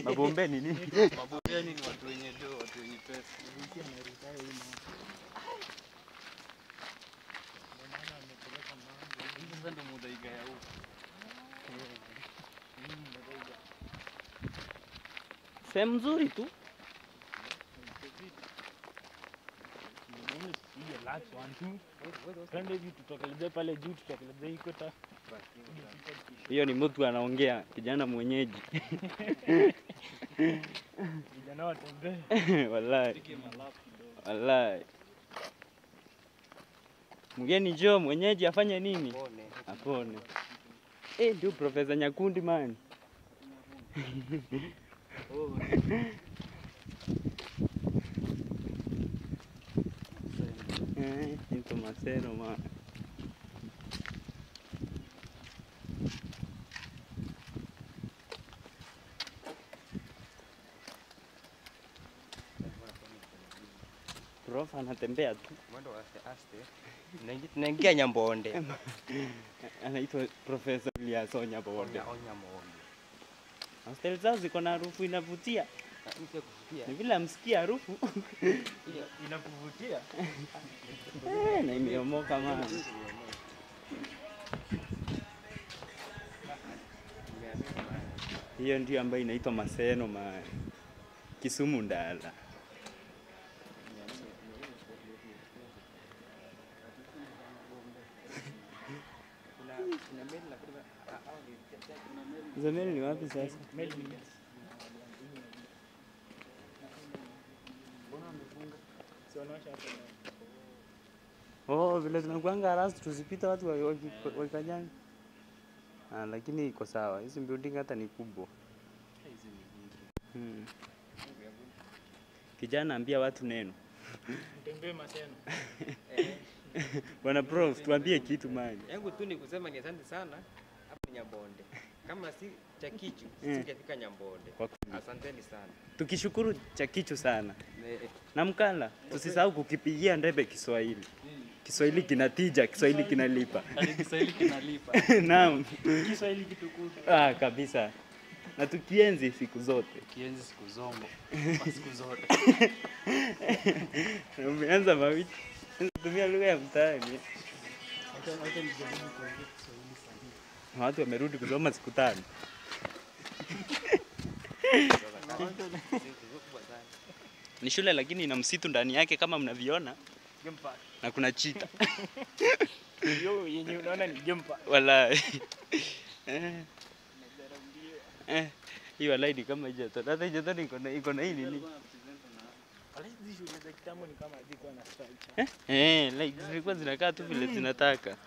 Mabombe ni nini? Mabombe ni watu wenye do, watu wenye pesa. Nilisikia na retire hii na. Maana amepeleka mambo. Hizi sasa ndo mudaiga ya huko. Sehemu nzuri tu. Hiyo relax 1 2. Twende hivi tutokelezee pale juu tutokelezee iko ta. Hiyo ni mtu anaongea, kijana mwenyeji. Vijana watembee. Wallahi. Wallahi. Mgeni njoo, mwenyeji afanye nini? Apone. Ndio Profesa Nyakundi man. Into Maseno man. Prof anatembea tu. Mwendo aste. Tunaingia Nyambonde. Anaitwa Profesa Eliaso Nyambonde. Nyambonde. Hostel zao ziko na harufu inavutia. Kuvutia. Ni vile amsikia harufu. Inakuvutia. Na imeomoka mama. Hiyo ndio ambayo inaitwa Maseno man. Kisumu ndala. Zameli ni wapi sasa? Vile tunakuanga harassed tusipita watu wakikanyanga. Lakini iko sawa. Hizi building hata ni kubwa. Kijana ambia watu neno. Mtembee Maseno. Bwana Prof, tuambie kitu man. Yangu tu ni kusema ni asante sana. Hapa ni Nyambonde. Kama si Chakichu, singefika Nyambonde. Asanteni sana. Tukishukuru Chakichu sana. Na Mkala, tusisahau kukipigia ndebe Kiswahili. Kiswahili kinatija, Kiswahili kinalipa. Kiswahili kinalipa. Naam. Kiswahili kitukufu. Kabisa. Na tukienzi siku zote. Kienzi siku zongo. Siku zote. Umeanza mawiki. Tumia lugha ya mtaani. Acha nijaribu kuongea Kiswahili sahihi. Watu wamerudi kusoma siku 5. Ni shule lakini ina msitu ndani yake kama mnaviona. Jumpa. Na kuna chita. Hiyo yenye unaona ni jumpa. Wallahi. Hii wallahi ni kama hiyo. Hata hiyo iko na hii nini? Hizi shule za kitambo ni kama hazikuwa na structure. Like zilikuwa zinakaa tu vile zinataka.